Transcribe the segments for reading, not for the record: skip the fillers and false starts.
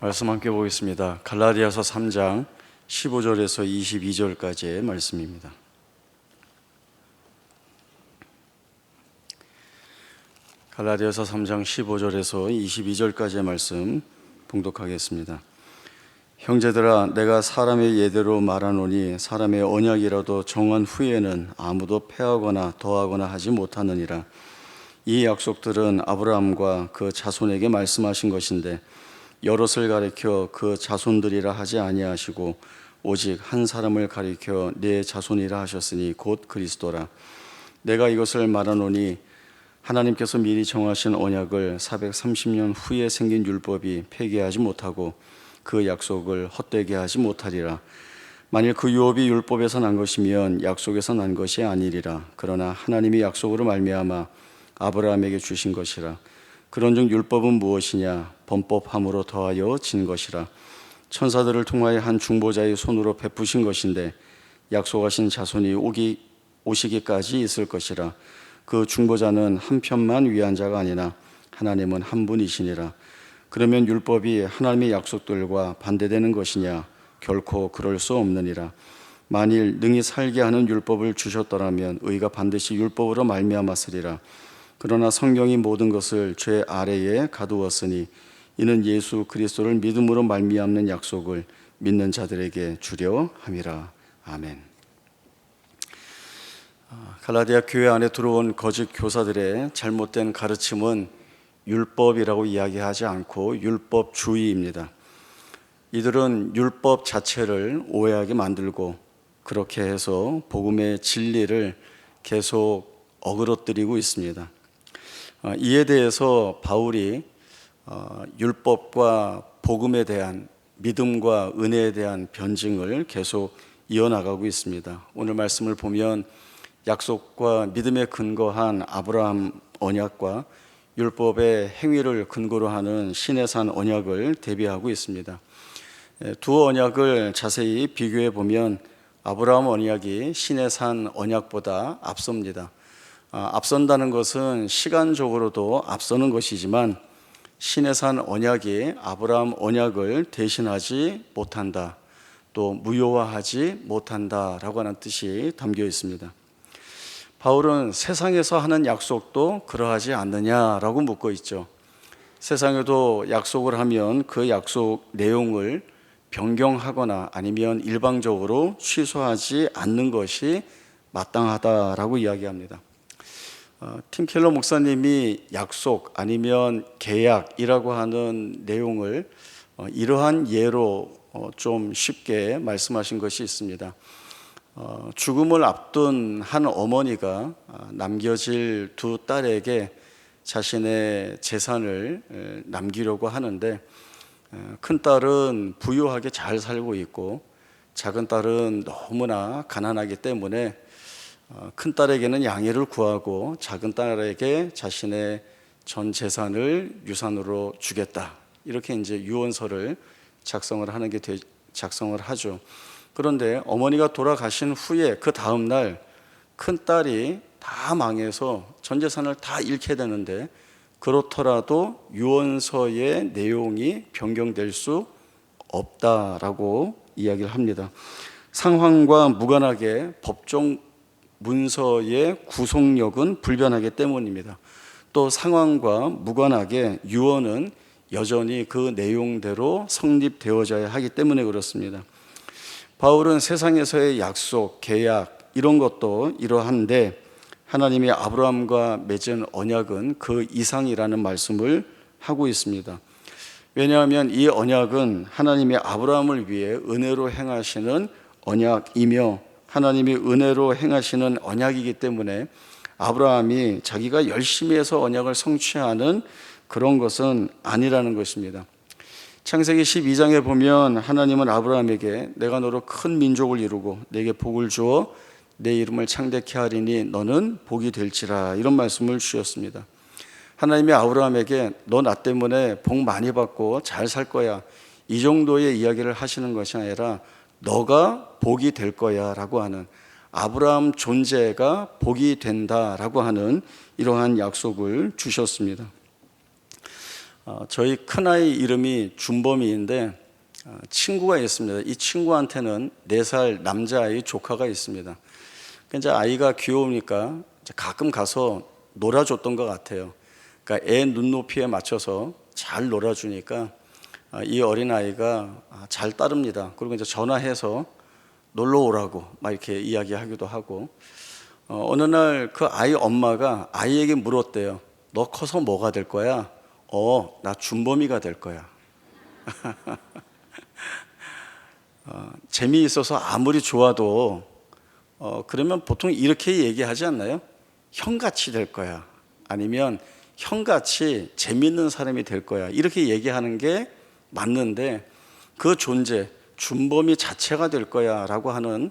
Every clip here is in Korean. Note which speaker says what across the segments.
Speaker 1: 말씀 함께 보겠습니다. 갈라디아서 3장 15절에서 22절까지의 말씀입니다. 갈라디아서 3장 15절에서 22절까지의 말씀 봉독하겠습니다. 형제들아, 내가 사람의 예대로 말하노니 사람의 언약이라도 정한 후에는 아무도 폐하거나 더하거나 하지 못하느니라. 이 약속들은 아브라함과 그 자손에게 말씀하신 것인데 여럿을 가리켜 그 자손들이라 하지 아니하시고 오직 한 사람을 가리켜 내 자손이라 하셨으니 곧 그리스도라. 내가 이것을 말하노니 하나님께서 미리 정하신 언약을 430년 후에 생긴 율법이 폐기하지 못하고 그 약속을 헛되게 하지 못하리라. 만일 그 유업이 율법에서 난 것이면 약속에서 난 것이 아니리라. 그러나 하나님이 약속으로 말미암아 아브라함에게 주신 것이라. 그런즉 율법은 무엇이냐? 범법함으로 더하여 진 것이라. 천사들을 통하여 한 중보자의 손으로 베푸신 것인데 약속하신 자손이 오시기까지 있을 것이라. 그 중보자는 한 편만 위한 자가 아니나 하나님은 한 분이시니라. 그러면 율법이 하나님의 약속들과 반대되는 것이냐? 결코 그럴 수 없느니라. 만일 능히 살게 하는 율법을 주셨더라면 의가 반드시 율법으로 말미암았으리라. 그러나 성경이 모든 것을 죄 아래에 가두었으니 이는 예수 그리스도를 믿음으로 말미암는 약속을 믿는 자들에게 주려 함이라. 아멘. 갈라디아 교회 안에 들어온 거짓 교사들의 잘못된 가르침은 율법이라고 이야기하지 않고 율법주의입니다. 이들은 율법 자체를 오해하게 만들고 그렇게 해서 복음의 진리를 계속 어그러뜨리고 있습니다. 이에 대해서 바울이 율법과 복음에 대한 믿음과 은혜에 대한 변증을 계속 이어나가고 있습니다. 오늘 말씀을 보면 약속과 믿음에 근거한 아브라함 언약과 율법의 행위를 근거로 하는 시내산 언약을 대비하고 있습니다. 두 언약을 자세히 비교해 보면 아브라함 언약이 시내산 언약보다 앞섭니다. 앞선다는 것은 시간적으로도 앞서는 것이지만 시내산 언약이 아브라함 언약을 대신하지 못한다, 또 무효화하지 못한다라고 하는 뜻이 담겨 있습니다. 바울은 세상에서 하는 약속도 그러하지 않느냐라고 묻고 있죠. 세상에도 약속을 하면 그 약속 내용을 변경하거나 아니면 일방적으로 취소하지 않는 것이 마땅하다라고 이야기합니다. 팀 켈러 목사님이 약속 아니면 계약이라고 하는 내용을 이러한 예로 좀 쉽게 말씀하신 것이 있습니다. 죽음을 앞둔 한 어머니가 남겨질 두 딸에게 자신의 재산을 남기려고 하는데 큰 딸은 부유하게 잘 살고 있고 작은 딸은 너무나 가난하기 때문에 큰 딸에게는 양해를 구하고 작은 딸에게 자신의 전 재산을 유산으로 주겠다, 이렇게 이제 유언서를 작성을 하죠. 그런데 어머니가 돌아가신 후에 그 다음 날 큰 딸이 다 망해서 전 재산을 다 잃게 되는데 그렇더라도 유언서의 내용이 변경될 수 없다라고 이야기를 합니다. 상황과 무관하게 법정 문서의 구속력은 불변하기 때문입니다. 또 상황과 무관하게 유언은 여전히 그 내용대로 성립되어져야 하기 때문에 그렇습니다. 바울은 세상에서의 약속, 계약 이런 것도 이러한데 하나님이 아브라함과 맺은 언약은 그 이상이라는 말씀을 하고 있습니다. 왜냐하면 이 언약은 하나님이 아브라함을 위해 은혜로 행하시는 언약이며 하나님이 은혜로 행하시는 언약이기 때문에 아브라함이 자기가 열심히 해서 언약을 성취하는 그런 것은 아니라는 것입니다. 창세기 12장에 보면 하나님은 아브라함에게 내가 너로 큰 민족을 이루고 내게 복을 주어 내 이름을 창대케 하리니 너는 복이 될지라, 이런 말씀을 주셨습니다. 하나님이 아브라함에게 너 나 때문에 복 많이 받고 잘 살 거야, 이 정도의 이야기를 하시는 것이 아니라 너가 복이 될 거야 라고 하는, 아브라함 존재가 복이 된다라고 하는 이러한 약속을 주셨습니다. 저희 큰아이 이름이 준범이인데 친구가 있습니다. 이 친구한테는 4살 남자아이 조카가 있습니다. 이제 아이가 귀여우니까 가끔 가서 놀아줬던 것 같아요. 그러니까 애 눈높이에 맞춰서 잘 놀아주니까 이 어린아이가 잘 따릅니다. 그리고 이제 전화해서 놀러 오라고 막 이렇게 이야기하기도 하고, 어느 날 그 아이 엄마가 아이에게 물었대요. 너 커서 뭐가 될 거야? 나 준범이가 될 거야. 재미있어서 아무리 좋아도 그러면 보통 이렇게 얘기하지 않나요? 형같이 될 거야. 아니면 형같이 재미있는 사람이 될 거야. 이렇게 얘기하는 게 맞는데, 그 존재, 준범이 자체가 될 거야 라고 하는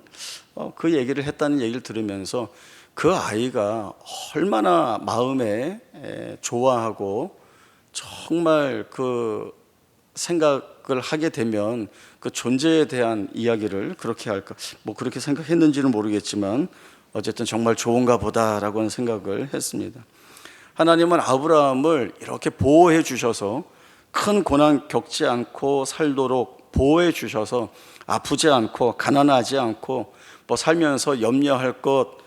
Speaker 1: 그 얘기를 했다는 얘기를 들으면서 그 아이가 얼마나 마음에 좋아하고 정말 그 생각을 하게 되면 그 존재에 대한 이야기를 그렇게 할까, 뭐 그렇게 생각했는지는 모르겠지만 어쨌든 정말 좋은가 보다라고 하는 생각을 했습니다. 하나님은 아브라함을 이렇게 보호해 주셔서 큰 고난 겪지 않고 살도록 보호해 주셔서 아프지 않고 가난하지 않고 뭐 살면서 염려할 것,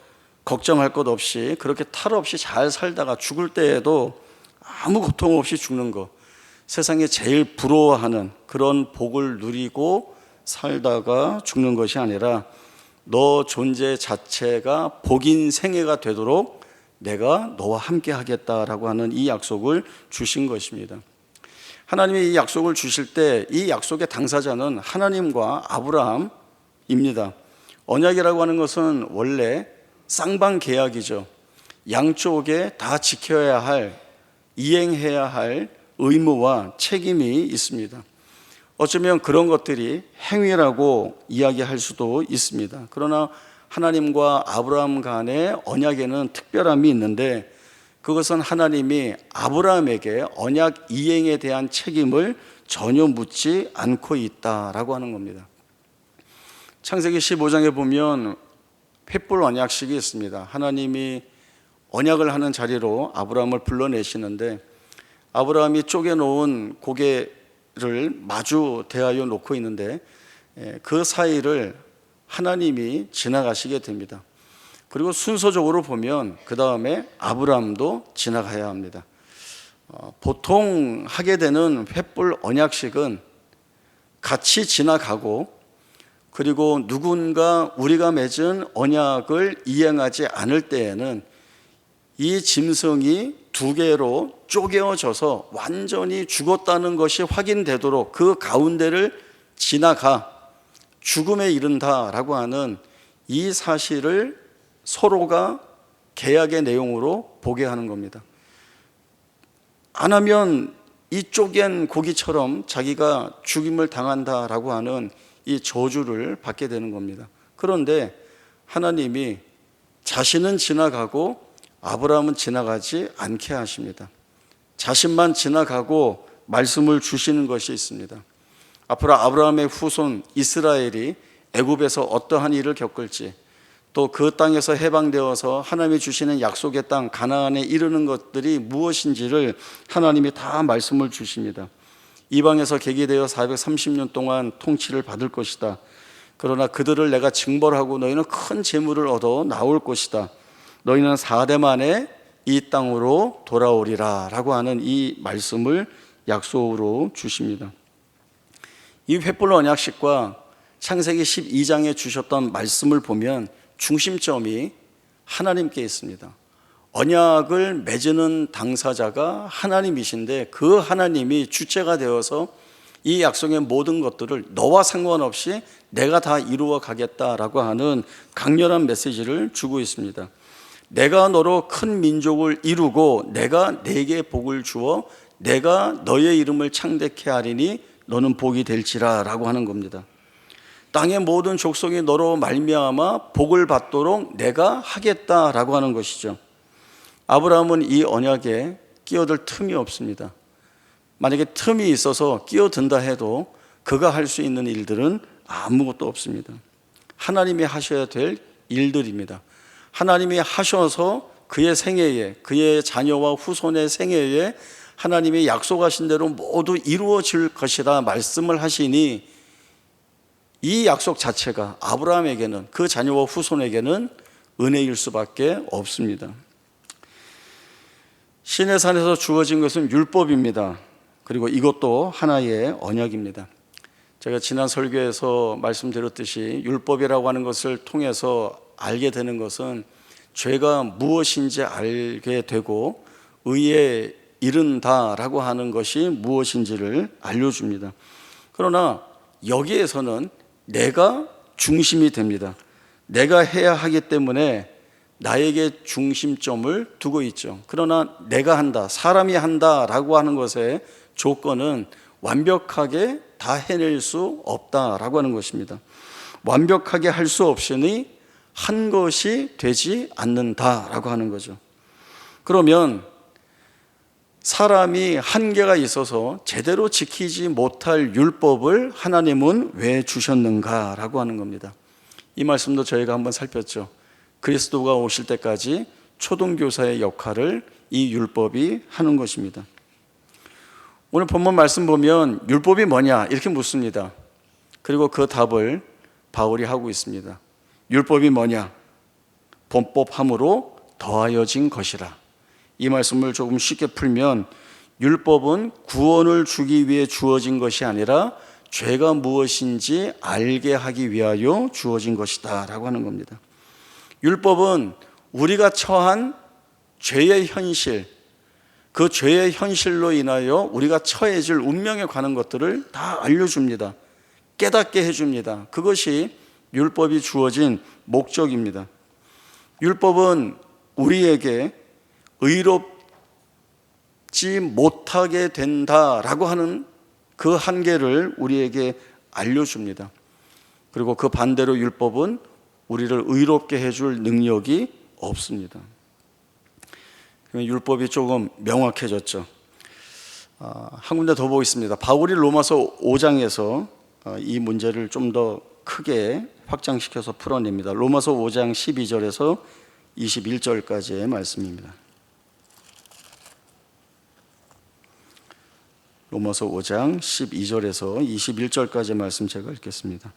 Speaker 1: 걱정할 것 없이 그렇게 탈 없이 잘 살다가 죽을 때에도 아무 고통 없이 죽는 것, 세상에 제일 부러워하는 그런 복을 누리고 살다가 죽는 것이 아니라 너 존재 자체가 복인 생애가 되도록 내가 너와 함께 하겠다라고 하는 이 약속을 주신 것입니다. 하나님이 이 약속을 주실 때 이 약속의 당사자는 하나님과 아브라함입니다. 언약이라고 하는 것은 원래 쌍방 계약이죠. 양쪽에 다 지켜야 할, 이행해야 할 의무와 책임이 있습니다. 어쩌면 그런 것들이 행위라고 이야기할 수도 있습니다. 그러나 하나님과 아브라함 간의 언약에는 특별함이 있는데, 그것은 하나님이 아브라함에게 언약 이행에 대한 책임을 전혀 묻지 않고 있다라고 하는 겁니다. 창세기 15장에 보면 횃불 언약식이 있습니다. 하나님이 언약을 하는 자리로 아브라함을 불러내시는데, 아브라함이 쪼개놓은 고개를 마주 대하여 놓고 있는데 그 사이를 하나님이 지나가시게 됩니다. 그리고 순서적으로 보면 그 다음에 아브라함도 지나가야 합니다. 보통 하게 되는 횃불 언약식은 같이 지나가고, 그리고 누군가 우리가 맺은 언약을 이행하지 않을 때에는 이 짐승이 2개로 쪼개어져서 완전히 죽었다는 것이 확인되도록 그 가운데를 지나가 죽음에 이른다라고 하는 이 사실을 서로가 계약의 내용으로 보게 하는 겁니다. 안 하면 이 쪼갠 고기처럼 자기가 죽임을 당한다라고 하는 이 저주를 받게 되는 겁니다. 그런데 하나님이 자신은 지나가고 아브라함은 지나가지 않게 하십니다. 자신만 지나가고 말씀을 주시는 것이 있습니다. 앞으로 아브라함의 후손 이스라엘이 애굽에서 어떠한 일을 겪을지, 또 그 땅에서 해방되어서 하나님이 주시는 약속의 땅 가나안에 이르는 것들이 무엇인지를 하나님이 다 말씀을 주십니다. 이방에서 계기되어 430년 동안 통치를 받을 것이다. 그러나 그들을 내가 징벌하고 너희는 큰 재물을 얻어 나올 것이다. 너희는 4대 만에 이 땅으로 돌아오리라 라고 하는 이 말씀을 약속으로 주십니다. 이 횃불 언약식과 창세기 12장에 주셨던 말씀을 보면 중심점이 하나님께 있습니다. 언약을 맺는 당사자가 하나님이신데 그 하나님이 주체가 되어서 이 약속의 모든 것들을 너와 상관없이 내가 다 이루어 가겠다라고 하는 강렬한 메시지를 주고 있습니다. 내가 너로 큰 민족을 이루고 내가 네게 복을 주어 내가 너의 이름을 창대케 하리니 너는 복이 될지라 라고 하는 겁니다. 땅의 모든 족속이 너로 말미암아 복을 받도록 내가 하겠다라고 하는 것이죠. 아브라함은 이 언약에 끼어들 틈이 없습니다. 만약에 틈이 있어서 끼어든다 해도 그가 할 수 있는 일들은 아무것도 없습니다. 하나님이 하셔야 될 일들입니다. 하나님이 하셔서 그의 생애에, 그의 자녀와 후손의 생애에 하나님이 약속하신 대로 모두 이루어질 것이라 말씀을 하시니 이 약속 자체가 아브라함에게는, 그 자녀와 후손에게는 은혜일 수밖에 없습니다. 시내산에서 주어진 것은 율법입니다. 그리고 이것도 하나의 언약입니다. 제가 지난 설교에서 말씀드렸듯이 율법이라고 하는 것을 통해서 알게 되는 것은 죄가 무엇인지 알게 되고 의에 이른다라고 하는 것이 무엇인지를 알려줍니다. 그러나 여기에서는 내가 중심이 됩니다. 내가 해야 하기 때문에 나에게 중심점을 두고 있죠. 그러나 내가 한다, 사람이 한다라고 하는 것의 조건은 완벽하게 다 해낼 수 없다라고 하는 것입니다. 완벽하게 할 수 없으니 한 것이 되지 않는다라고 하는 거죠. 그러면 사람이 한계가 있어서 제대로 지키지 못할 율법을 하나님은 왜 주셨는가라고 하는 겁니다. 이 말씀도 저희가 한번 살폈죠. 그리스도가 오실 때까지 초등교사의 역할을 이 율법이 하는 것입니다. 오늘 본문 말씀 보면 율법이 뭐냐 이렇게 묻습니다. 그리고 그 답을 바울이 하고 있습니다. 율법이 뭐냐? 본법함으로 더하여진 것이라. 이 말씀을 조금 쉽게 풀면 율법은 구원을 주기 위해 주어진 것이 아니라 죄가 무엇인지 알게 하기 위하여 주어진 것이다 라고 하는 겁니다. 율법은 우리가 처한 죄의 현실, 그 죄의 현실로 인하여 우리가 처해질 운명에 관한 것들을 다 알려줍니다. 깨닫게 해줍니다. 그것이 율법이 주어진 목적입니다. 율법은 우리에게 의롭지 못하게 된다라고 하는 그 한계를 우리에게 알려줍니다. 그리고 그 반대로 율법은 우리를 의롭게 해줄 능력이 없습니다. 율법이 조금 명확해졌죠. 한 군데 더 보겠습니다. 바울이 로마서 5장에서 이 문제를 좀 더 크게 확장시켜서 풀어냅니다. 로마서 5장 12절에서 21절까지의 말씀입니다. 로마서 5장 12절에서 21절까지의 말씀 제가 읽겠습니다.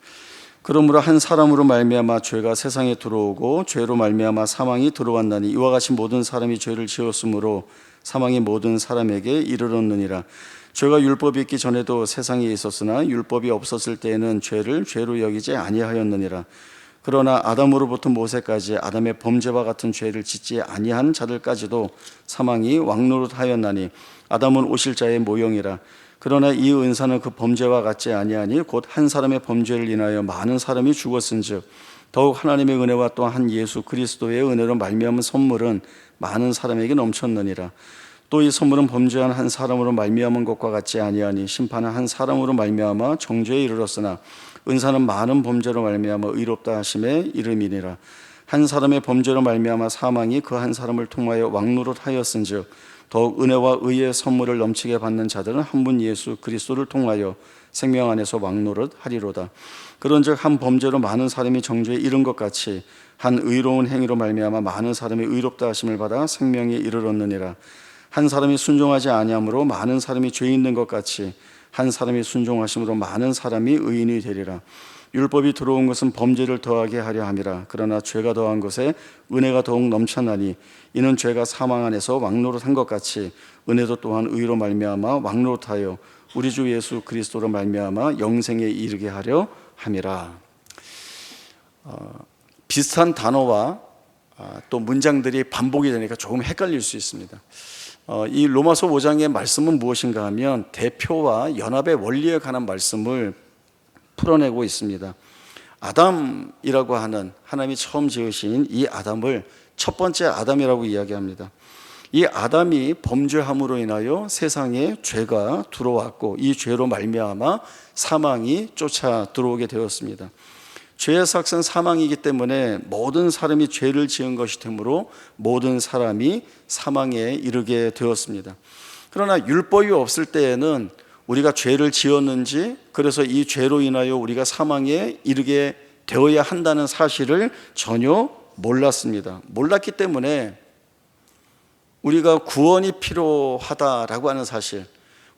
Speaker 1: 그러므로 한 사람으로 말미암아 죄가 세상에 들어오고 죄로 말미암아 사망이 들어왔나니 이와 같이 모든 사람이 죄를 지었으므로 사망이 모든 사람에게 이르렀느니라. 죄가 율법이 있기 전에도 세상에 있었으나 율법이 없었을 때에는 죄를 죄로 여기지 아니하였느니라. 그러나 아담으로부터 모세까지 아담의 범죄와 같은 죄를 짓지 아니한 자들까지도 사망이 왕노릇하였나니 아담은 오실 자의 모형이라. 그러나 이 은사는 그 범죄와 같지 아니하니 곧 한 사람의 범죄를 인하여 많은 사람이 죽었은즉 더욱 하나님의 은혜와 또 한 예수 그리스도의 은혜로 말미암은 선물은 많은 사람에게 넘쳤느니라. 또 이 선물은 범죄한 한 사람으로 말미암은 것과 같지 아니하니 심판은 한 사람으로 말미암아 정죄에 이르렀으나 은사는 많은 범죄로 말미암아 의롭다 하심에 이름이니라. 한 사람의 범죄로 말미암아 사망이 그 한 사람을 통하여 왕노릇하였은즉 더욱 은혜와 의의 선물을 넘치게 받는 자들은 한 분 예수 그리스도를 통하여 생명 안에서 왕노릇하리로다. 그런즉 한 범죄로 많은 사람이 정죄에 이른 것 같이 한 의로운 행위로 말미암아 많은 사람이 의롭다 하심을 받아 생명에 이르렀느니라. 한 사람이 순종하지 아니함으로 많은 사람이 죄 있는 것 같이 한 사람이 순종하심으로 많은 사람이 의인이 되리라. 율법이 들어온 것은 범죄를 더하게 하려 함이라. 그러나 죄가 더한 것에 은혜가 더욱 넘쳐나니 이는 죄가 사망 안에서 왕노릇한 것 같이 은혜도 또한 의로 말미암아 왕노릇하여 우리 주 예수 그리스도로 말미암아 영생에 이르게 하려 함이라. 비슷한 단어와 또 문장들이 반복이 되니까 조금 헷갈릴 수 있습니다. 이 로마서 5장의 말씀은 무엇인가 하면 대표와 연합의 원리에 관한 말씀을 풀어내고 있습니다. 아담이라고 하는 하나님이 처음 지으신 이 아담을 첫 번째 아담이라고 이야기합니다. 이 아담이 범죄함으로 인하여 세상에 죄가 들어왔고 이 죄로 말미암아 사망이 쫓아 들어오게 되었습니다. 죄의 삭은 사망이기 때문에 모든 사람이 죄를 지은 것이 되므로 모든 사람이 사망에 이르게 되었습니다. 그러나 율법이 없을 때에는 우리가 죄를 지었는지 그래서 이 죄로 인하여 우리가 사망에 이르게 되어야 한다는 사실을 전혀 몰랐습니다. 몰랐기 때문에 우리가 구원이 필요하다라고 하는 사실,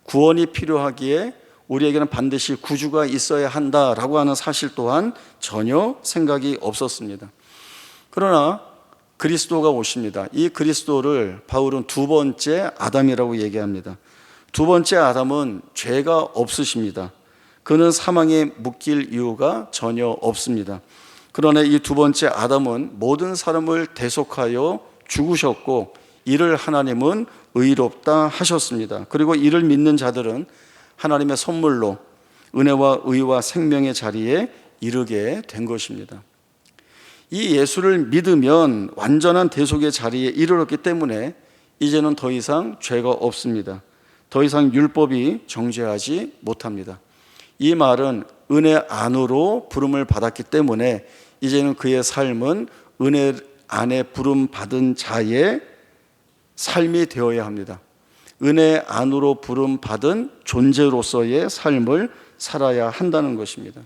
Speaker 1: 구원이 필요하기에 우리에게는 반드시 구주가 있어야 한다라고 하는 사실 또한 전혀 생각이 없었습니다. 그러나 그리스도가 오십니다. 이 그리스도를 바울은 두 번째 아담이라고 얘기합니다. 두 번째 아담은 죄가 없으십니다. 그는 사망에 묶일 이유가 전혀 없습니다. 그러나 이 두 번째 아담은 모든 사람을 대속하여 죽으셨고 이를 하나님은 의롭다 하셨습니다. 그리고 이를 믿는 자들은 하나님의 선물로 은혜와 의와 생명의 자리에 이르게 된 것입니다. 이 예수를 믿으면 완전한 대속의 자리에 이르렀기 때문에 이제는 더 이상 죄가 없습니다. 더 이상 율법이 정죄하지 못합니다. 이 말은 은혜 안으로 부름을 받았기 때문에 이제는 그의 삶은 은혜 안에 부름 받은 자의 삶이 되어야 합니다. 은혜 안으로 부름 받은 존재로서의 삶을 살아야 한다는 것입니다.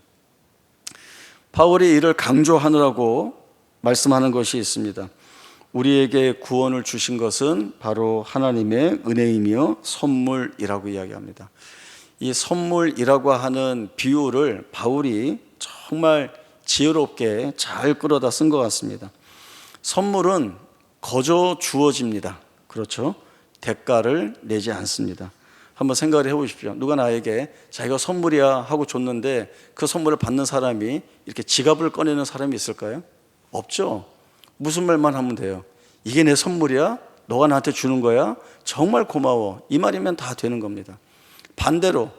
Speaker 1: 바울이 이를 강조하느라고 말씀하는 것이 있습니다. 우리에게 구원을 주신 것은 바로 하나님의 은혜이며 선물이라고 이야기합니다. 이 선물이라고 하는 비유를 바울이 정말 지혜롭게 잘 끌어다 쓴 것 같습니다. 선물은 거저 주어집니다. 그렇죠? 대가를 내지 않습니다. 한번 생각을 해보십시오. 누가 나에게 자기가 선물이야 하고 줬는데 그 선물을 받는 사람이 이렇게 지갑을 꺼내는 사람이 있을까요? 없죠. 무슨 말만 하면 돼요. 이게 내 선물이야? 너가 나한테 주는 거야? 정말 고마워. 이 말이면 다 되는 겁니다. 반대로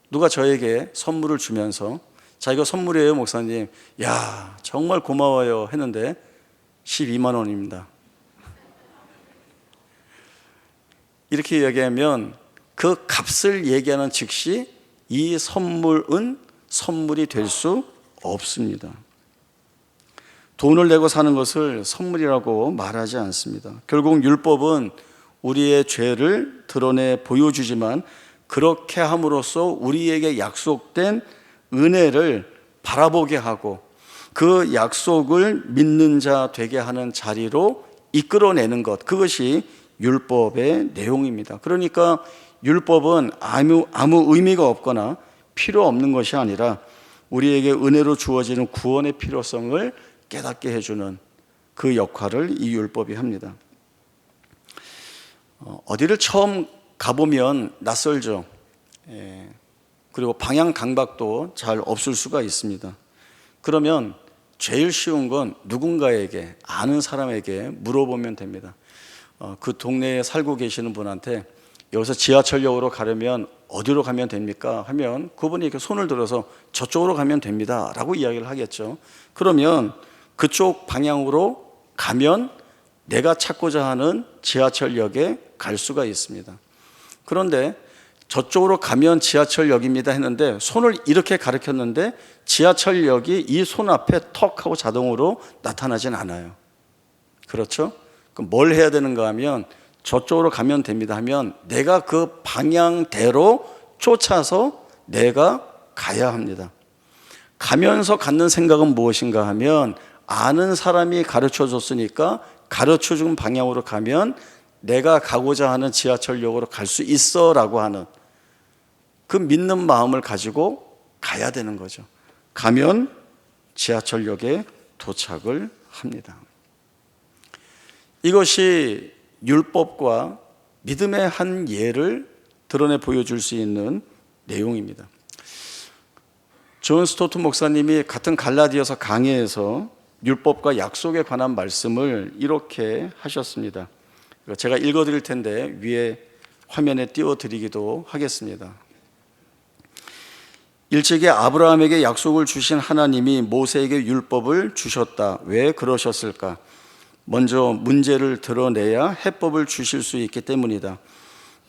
Speaker 1: 누가 저에게 선물을 주면서 자기가 선물이에요 목사님, 야 정말 고마워요 했는데 12만 원입니다. 이렇게 얘기하면 그 값을 얘기하는 즉시 이 선물은 선물이 될 수 없습니다. 돈을 내고 사는 것을 선물이라고 말하지 않습니다. 결국 율법은 우리의 죄를 드러내 보여주지만 그렇게 함으로써 우리에게 약속된 은혜를 바라보게 하고 그 약속을 믿는 자 되게 하는 자리로 이끌어내는 것, 그것이 율법의 내용입니다. 그러니까 율법은 아무 의미가 없거나 필요 없는 것이 아니라 우리에게 은혜로 주어지는 구원의 필요성을 깨닫게 해주는 그 역할을 이 율법이 합니다. 어디를 처음 가보면 낯설죠. 그리고 방향 감각도 잘 없을 수가 있습니다. 그러면 제일 쉬운 건 누군가에게, 아는 사람에게 물어보면 됩니다. 그 동네에 살고 계시는 분한테 여기서 지하철역으로 가려면 어디로 가면 됩니까? 하면 그분이 이렇게 손을 들어서 저쪽으로 가면 됩니다 라고 이야기를 하겠죠. 그러면 그쪽 방향으로 가면 내가 찾고자 하는 지하철역에 갈 수가 있습니다. 그런데 저쪽으로 가면 지하철역입니다 했는데 손을 이렇게 가리켰는데 지하철역이 이 손 앞에 턱 하고 자동으로 나타나진 않아요. 그렇죠? 그럼 뭘 해야 되는가 하면 저쪽으로 가면 됩니다 하면 내가 그 방향대로 쫓아서 내가 가야 합니다. 가면서 갖는 생각은 무엇인가 하면 아는 사람이 가르쳐 줬으니까 가르쳐 준 방향으로 가면 내가 가고자 하는 지하철역으로 갈 수 있어 라고 하는 그 믿는 마음을 가지고 가야 되는 거죠. 가면 지하철역에 도착을 합니다. 이것이 율법과 믿음의 한 예를 드러내 보여줄 수 있는 내용입니다. 존 스토트 목사님이 같은 갈라디아서 강해에서 율법과 약속에 관한 말씀을 이렇게 하셨습니다. 제가 읽어드릴 텐데 위에 화면에 띄워드리기도 하겠습니다. 일찍이 아브라함에게 약속을 주신 하나님이 모세에게 율법을 주셨다. 왜 그러셨을까? 먼저 문제를 드러내야 해법을 주실 수 있기 때문이다.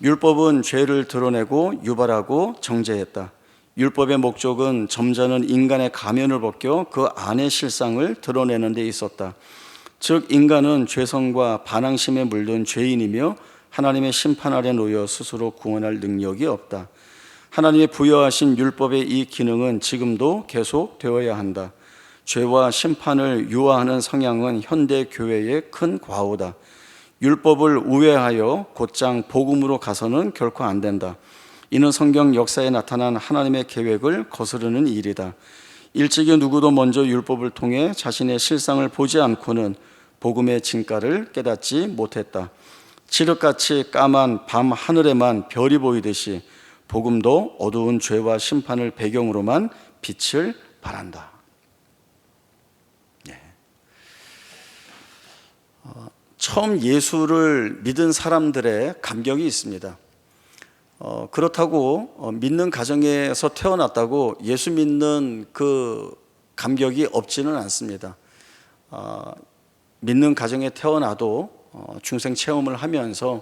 Speaker 1: 율법은 죄를 드러내고 유발하고 정죄했다. 율법의 목적은 점잖은 인간의 가면을 벗겨 그 안의 실상을 드러내는 데 있었다. 즉 인간은 죄성과 반항심에 물든 죄인이며 하나님의 심판 아래 놓여 스스로 구원할 능력이 없다. 하나님이 부여하신 율법의 이 기능은 지금도 계속되어야 한다. 죄와 심판을 유화하는 성향은 현대 교회의 큰 과오다. 율법을 우회하여 곧장 복음으로 가서는 결코 안 된다. 이는 성경 역사에 나타난 하나님의 계획을 거스르는 일이다. 일찍이 누구도 먼저 율법을 통해 자신의 실상을 보지 않고는 복음의 진가를 깨닫지 못했다. 칠흑같이 까만 밤 하늘에만 별이 보이듯이 복음도 어두운 죄와 심판을 배경으로만 빛을 발한다. 처음 예수를 믿은 사람들의 감격이 있습니다. 그렇다고 믿는 가정에서 태어났다고 예수 믿는 그 감격이 없지는 않습니다. 믿는 가정에 태어나도 중생 체험을 하면서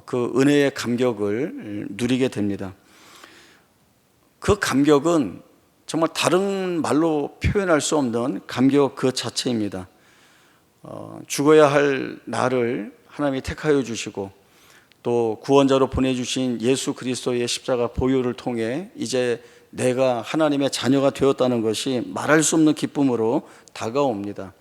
Speaker 1: 그 은혜의 감격을 누리게 됩니다. 그 감격은 정말 다른 말로 표현할 수 없는 감격 그 자체입니다. 죽어야 할 나를 하나님이 택하여 주시고 또 구원자로 보내주신 예수 그리스도의 십자가 보혈을 통해 이제 내가 하나님의 자녀가 되었다는 것이 말할 수 없는 기쁨으로 다가옵니다.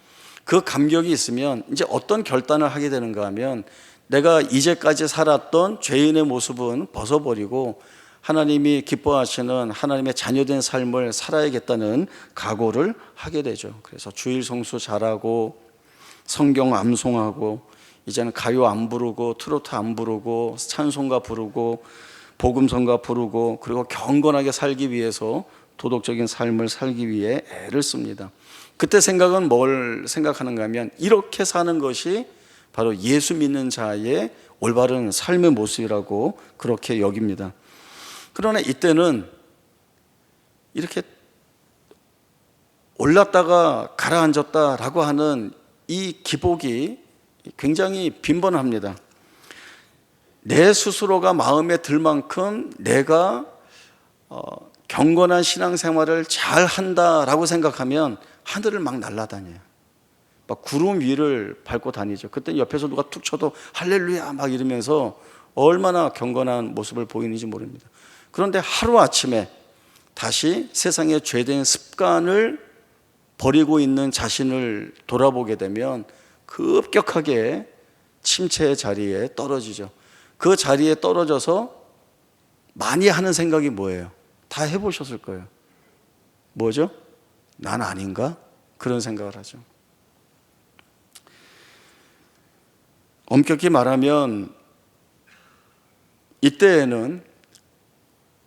Speaker 1: 그 감격이 있으면 이제 어떤 결단을 하게 되는가 하면 내가 이제까지 살았던 죄인의 모습은 벗어버리고 하나님이 기뻐하시는 하나님의 자녀된 삶을 살아야겠다는 각오를 하게 되죠. 그래서 주일 성수 잘하고 성경 암송하고 이제는 가요 안 부르고 트로트 안 부르고 찬송가 부르고 복음성가 부르고 그리고 경건하게 살기 위해서 도덕적인 삶을 살기 위해 애를 씁니다. 그때 생각은 뭘 생각하는가 하면 이렇게 사는 것이 바로 예수 믿는 자의 올바른 삶의 모습이라고 그렇게 여깁니다. 그러나 이때는 이렇게 올랐다가 가라앉았다라고 하는 이 기복이 굉장히 빈번합니다. 내 스스로가 마음에 들 만큼 내가 경건한 신앙생활을 잘 한다라고 생각하면 하늘을 막 날아다녀요. 막 구름 위를 밟고 다니죠. 그때 옆에서 누가 툭 쳐도 할렐루야 막 이러면서 얼마나 경건한 모습을 보이는지 모릅니다. 그런데 하루아침에 다시 세상의 죄된 습관을 버리고 있는 자신을 돌아보게 되면 급격하게 침체의 자리에 떨어지죠. 그 자리에 떨어져서 많이 하는 생각이 뭐예요? 다 해보셨을 거예요. 뭐죠? 난 아닌가? 그런 생각을 하죠. 엄격히 말하면 이때에는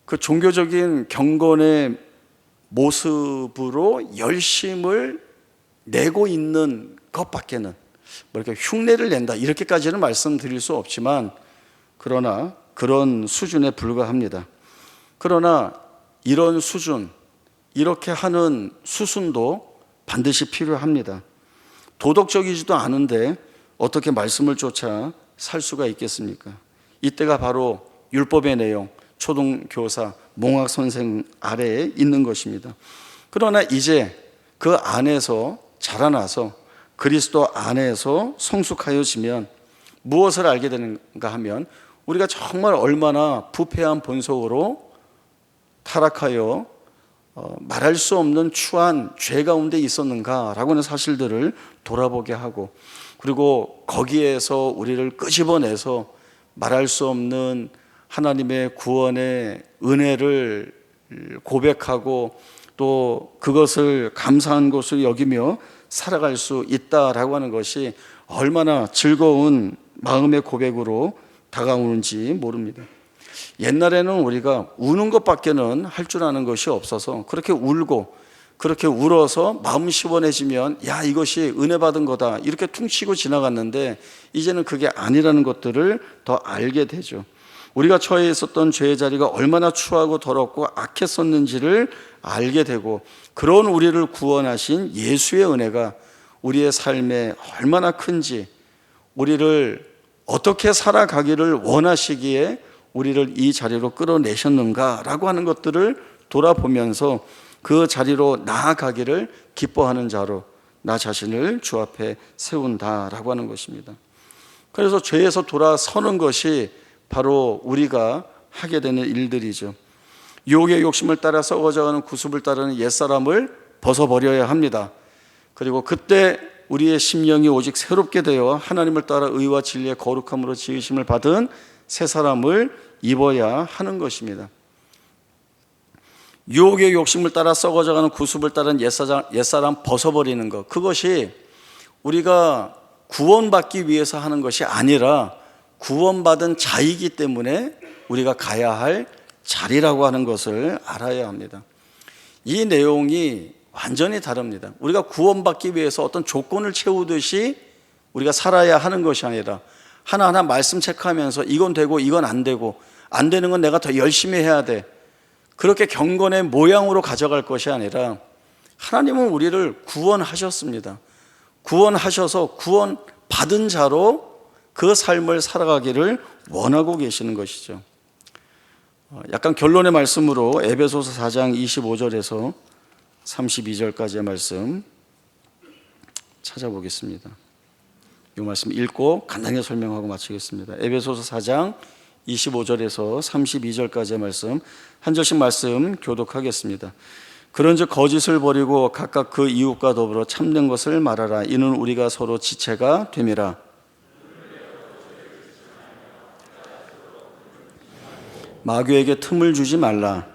Speaker 1: 그 종교적인 경건의 모습으로 열심을 내고 있는 것밖에는 뭐 이렇게 흉내를 낸다 이렇게까지는 말씀드릴 수 없지만 그러나 그런 수준에 불과합니다. 그러나 이런 수준, 이렇게 하는 수순도 반드시 필요합니다. 도덕적이지도 않은데 어떻게 말씀을 쫓아 살 수가 있겠습니까? 이때가 바로 율법의 내용, 초등교사, 몽학선생 아래에 있는 것입니다. 그러나 이제 그 안에서 자라나서 그리스도 안에서 성숙하여지면 무엇을 알게 되는가 하면 우리가 정말 얼마나 부패한 본성으로 타락하여 말할 수 없는 추한 죄 가운데 있었는가라고 하는 사실들을 돌아보게 하고 그리고 거기에서 우리를 끄집어내서 말할 수 없는 하나님의 구원의 은혜를 고백하고 또 그것을 감사한 것을 여기며 살아갈 수 있다라고 하는 것이 얼마나 즐거운 마음의 고백으로 다가오는지 모릅니다. 옛날에는 우리가 우는 것밖에는 할 줄 아는 것이 없어서 그렇게 울고 그렇게 울어서 마음 시원해지면 야 이것이 은혜 받은 거다 이렇게 퉁치고 지나갔는데 이제는 그게 아니라는 것들을 더 알게 되죠. 우리가 처해 있었던 죄의 자리가 얼마나 추하고 더럽고 악했었는지를 알게 되고 그런 우리를 구원하신 예수의 은혜가 우리의 삶에 얼마나 큰지 우리를 어떻게 살아가기를 원하시기에 우리를 이 자리로 끌어내셨는가라고 하는 것들을 돌아보면서 그 자리로 나아가기를 기뻐하는 자로 나 자신을 주 앞에 세운다라고 하는 것입니다. 그래서 죄에서 돌아서는 것이 바로 우리가 하게 되는 일들이죠. 유혹의 욕심을 따라 썩어져가는 구습을 따르는 옛사람을 벗어버려야 합니다. 그리고 그때 우리의 심령이 오직 새롭게 되어 하나님을 따라 의와 진리의 거룩함으로 지으심을 받은 새 사람을 입어야 하는 것입니다. 유혹의 욕심을 따라 썩어져가는 구습을 따른 옛사람 벗어버리는 것, 그것이 우리가 구원받기 위해서 하는 것이 아니라 구원받은 자이기 때문에 우리가 가야 할 자리라고 하는 것을 알아야 합니다. 이 내용이 완전히 다릅니다. 우리가 구원받기 위해서 어떤 조건을 채우듯이 우리가 살아야 하는 것이 아니라 하나하나 말씀 체크하면서 이건 되고 이건 안 되고, 안 되는 건 내가 더 열심히 해야 돼, 그렇게 경건의 모양으로 가져갈 것이 아니라 하나님은 우리를 구원하셨습니다. 구원하셔서 구원받은 자로 그 삶을 살아가기를 원하고 계시는 것이죠. 약간 결론의 말씀으로 에베소서 4장 25절에서 32절까지의 말씀 찾아보겠습니다. 이 말씀 읽고 간단히 설명하고 마치겠습니다. 에베소서 4장 25절에서 32절까지의 말씀 한 절씩 말씀 교독하겠습니다. 그런즉 거짓을 버리고 각각 그 이웃과 더불어 참된 것을 말하라. 이는 우리가 서로 지체가 됨이라. 마귀에게 틈을 주지 말라.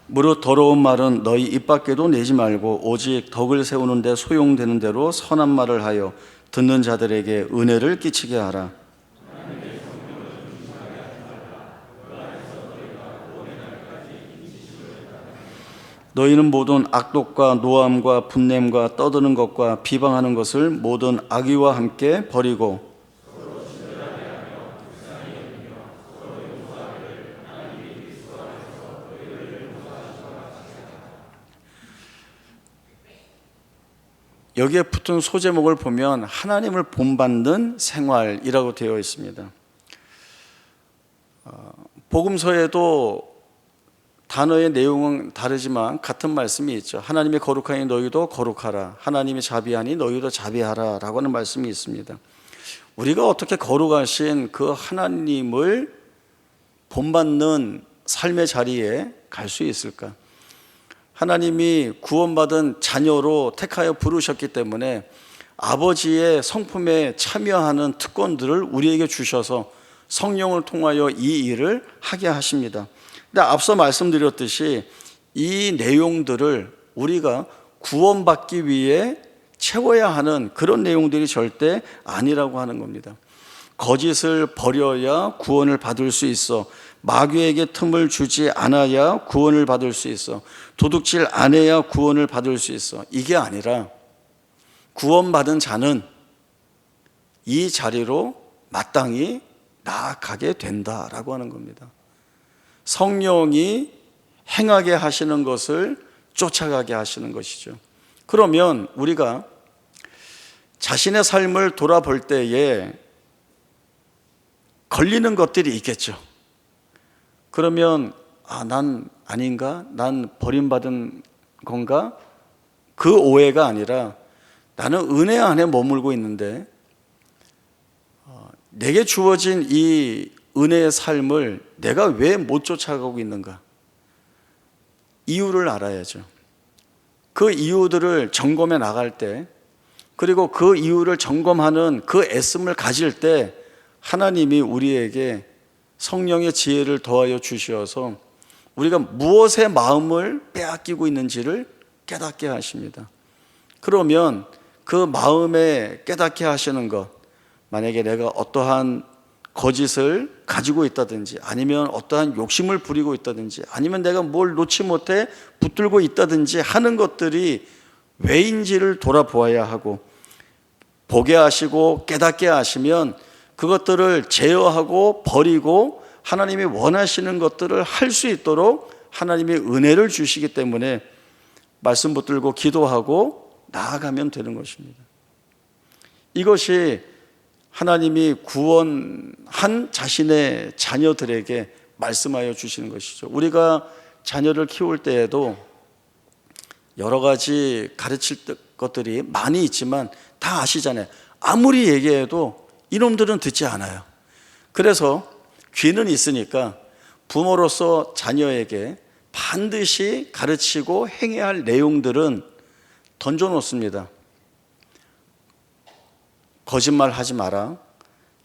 Speaker 1: 무릇 더러운 말은 너희 입 밖에도 내지 말고 오직 덕을 세우는 데 소용되는 대로 선한 말을 하여 듣는 자들에게 은혜를 끼치게 하라. 너희는 모든 악독과 노함과 분냄과 떠드는 것과 비방하는 것을 모든 악의와 함께 버리고 여기에 붙은 소제목을 보면 하나님을 본받는 생활이라고 되어 있습니다. 복음서에도 단어의 내용은 다르지만 같은 말씀이 있죠. 하나님이 거룩하니 너희도 거룩하라. 하나님이 자비하니 너희도 자비하라 라고 하는 말씀이 있습니다. 우리가 어떻게 거룩하신 그 하나님을 본받는 삶의 자리에 갈 수 있을까? 하나님이 구원받은 자녀로 택하여 부르셨기 때문에 아버지의 성품에 참여하는 특권들을 우리에게 주셔서 성령을 통하여 이 일을 하게 하십니다. 근데 앞서 말씀드렸듯이 이 내용들을 우리가 구원받기 위해 채워야 하는 그런 내용들이 절대 아니라고 하는 겁니다. 거짓을 버려야 구원을 받을 수 있어. 마귀에게 틈을 주지 않아야 구원을 받을 수 있어. 도둑질 안 해야 구원을 받을 수 있어. 이게 아니라 구원받은 자는 이 자리로 마땅히 나아가게 된다라고 하는 겁니다. 성령이 행하게 하시는 것을 쫓아가게 하시는 것이죠. 그러면 우리가 자신의 삶을 돌아볼 때에 걸리는 것들이 있겠죠. 그러면 난 아닌가? 난 버림받은 건가? 그 오해가 아니라 나는 은혜 안에 머물고 있는데 내게 주어진 이 은혜의 삶을 내가 왜 못 쫓아가고 있는가? 이유를 알아야죠. 그 이유들을 점검해 나갈 때, 그리고 그 이유를 점검하는 그 애씀을 가질 때 하나님이 우리에게 성령의 지혜를 더하여 주셔서 우리가 무엇에 마음을 빼앗기고 있는지를 깨닫게 하십니다. 그러면 그 마음에 깨닫게 하시는 것, 만약에 내가 어떠한 거짓을 가지고 있다든지, 아니면 어떠한 욕심을 부리고 있다든지, 아니면 내가 뭘 놓지 못해 붙들고 있다든지 하는 것들이 왜인지를 돌아보아야 하고, 보게 하시고 깨닫게 하시면 그것들을 제어하고 버리고 하나님이 원하시는 것들을 할 수 있도록 하나님이 은혜를 주시기 때문에 말씀 붙들고 기도하고 나아가면 되는 것입니다. 이것이 하나님이 구원한 자신의 자녀들에게 말씀하여 주시는 것이죠. 우리가 자녀를 키울 때에도 여러 가지 가르칠 것들이 많이 있지만 다 아시잖아요. 아무리 얘기해도 이놈들은 듣지 않아요. 그래서 귀는 있으니까 부모로서 자녀에게 반드시 가르치고 행해야 할 내용들은 던져놓습니다. 거짓말하지 마라.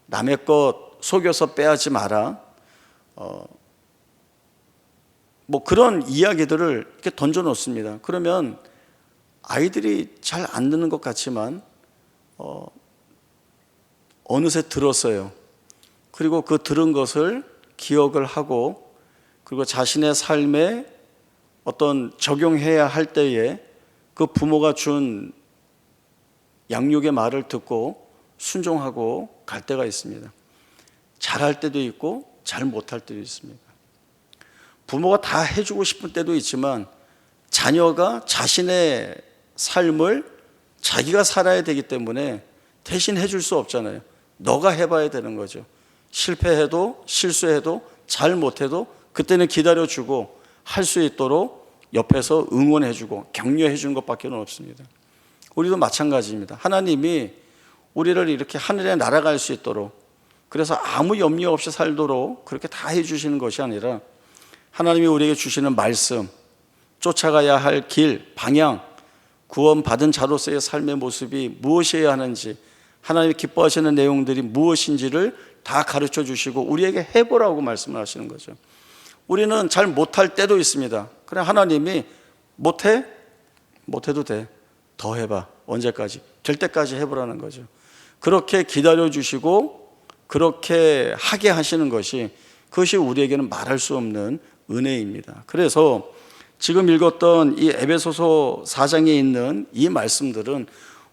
Speaker 1: 남의 것 속여서 빼앗지 마라. 뭐 그런 이야기들을 이렇게 던져놓습니다. 그러면 아이들이 잘 안 듣는 것 같지만 어느새 들었어요. 그리고 그 들은 것을 기억을 하고 그리고 자신의 삶에 어떤 적용해야 할 때에 그 부모가 준 양육의 말을 듣고 순종하고 갈 때가 있습니다. 잘할 때도 있고 잘 못할 때도 있습니다. 부모가 다 해주고 싶은 때도 있지만 자녀가 자신의 삶을 자기가 살아야 되기 때문에 대신 해줄 수 없잖아요. 너가 해봐야 되는 거죠. 실패해도 실수해도 잘 못해도 그때는 기다려주고 할 수 있도록 옆에서 응원해주고 격려해주는 것밖에 없습니다. 우리도 마찬가지입니다. 하나님이 우리를 이렇게 하늘에 날아갈 수 있도록, 그래서 아무 염려 없이 살도록 그렇게 다 해주시는 것이 아니라 하나님이 우리에게 주시는 말씀, 쫓아가야 할 길, 방향, 구원받은 자로서의 삶의 모습이 무엇이어야 하는지, 하나님이 기뻐하시는 내용들이 무엇인지를 다 가르쳐 주시고 우리에게 해보라고 말씀을 하시는 거죠. 우리는 잘 못할 때도 있습니다. 그래, 하나님이 못해? 못해도 돼. 더 해봐. 언제까지? 될 때까지 해보라는 거죠. 그렇게 기다려 주시고 그렇게 하게 하시는 것이, 그것이 우리에게는 말할 수 없는 은혜입니다. 그래서 지금 읽었던 이 에베소서 4장에 있는 이 말씀들은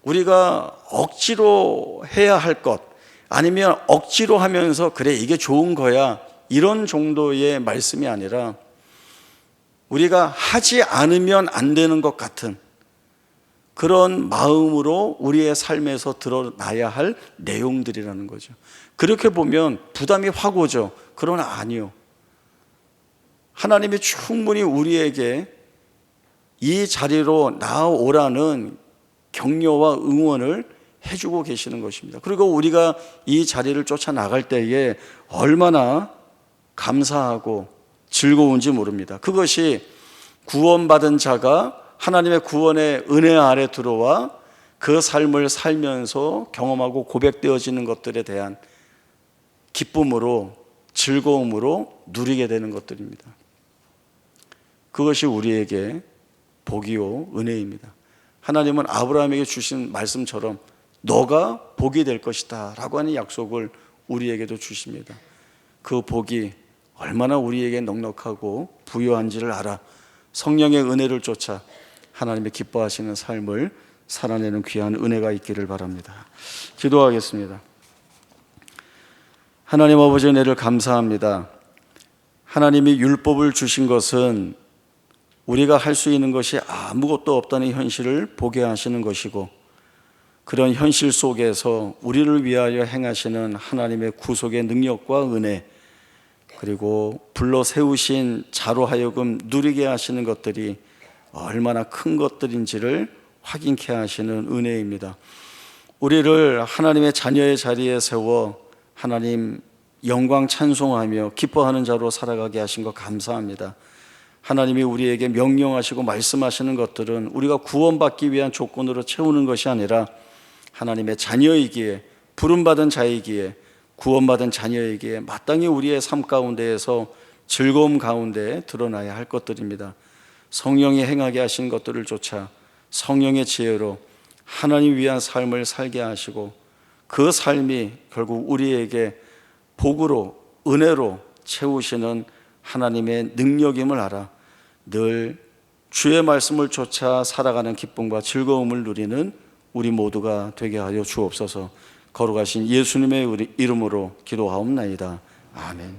Speaker 1: 우리가 억지로 해야 할 것, 아니면 억지로 하면서 그래 이게 좋은 거야, 이런 정도의 말씀이 아니라 우리가 하지 않으면 안 되는 것 같은 그런 마음으로 우리의 삶에서 드러나야 할 내용들이라는 거죠. 그렇게 보면 부담이 확 오죠. 그러나 아니요. 하나님이 충분히 우리에게 이 자리로 나아오라는 격려와 응원을 해주고 계시는 것입니다. 그리고 우리가 이 자리를 쫓아 나갈 때에 얼마나 감사하고 즐거운지 모릅니다. 그것이 구원받은 자가 하나님의 구원의 은혜 아래 들어와 그 삶을 살면서 경험하고 고백되어지는 것들에 대한 기쁨으로, 즐거움으로 누리게 되는 것들입니다. 그것이 우리에게 복이요 은혜입니다. 하나님은 아브라함에게 주신 말씀처럼 너가 복이 될 것이다 라고 하는 약속을 우리에게도 주십니다. 그 복이 얼마나 우리에게 넉넉하고 부유한지를 알아 성령의 은혜를 쫓아 하나님의 기뻐하시는 삶을 살아내는 귀한 은혜가 있기를 바랍니다. 기도하겠습니다. 하나님 아버지, 은혜를 감사합니다. 하나님이 율법을 주신 것은 우리가 할 수 있는 것이 아무것도 없다는 현실을 보게 하시는 것이고, 그런 현실 속에서 우리를 위하여 행하시는 하나님의 구속의 능력과 은혜, 그리고 불러 세우신 자로 하여금 누리게 하시는 것들이 얼마나 큰 것들인지를 확인케 하시는 은혜입니다. 우리를 하나님의 자녀의 자리에 세워 하나님 영광 찬송하며 기뻐하는 자로 살아가게 하신 것 감사합니다. 하나님이 우리에게 명령하시고 말씀하시는 것들은 우리가 구원받기 위한 조건으로 채우는 것이 아니라 하나님의 자녀이기에, 부름받은 자이기에, 구원받은 자녀이기에 마땅히 우리의 삶 가운데에서 즐거움 가운데 드러나야 할 것들입니다. 성령이 행하게 하신 것들을 쫓아 성령의 지혜로 하나님 위한 삶을 살게 하시고, 그 삶이 결국 우리에게 복으로, 은혜로 채우시는 하나님의 능력임을 알아 늘 주의 말씀을 쫓아 살아가는 기쁨과 즐거움을 누리는 우리 모두가 되게 하여 주옵소서. 거룩하신 예수님의 이름으로 기도하옵나이다. 아멘.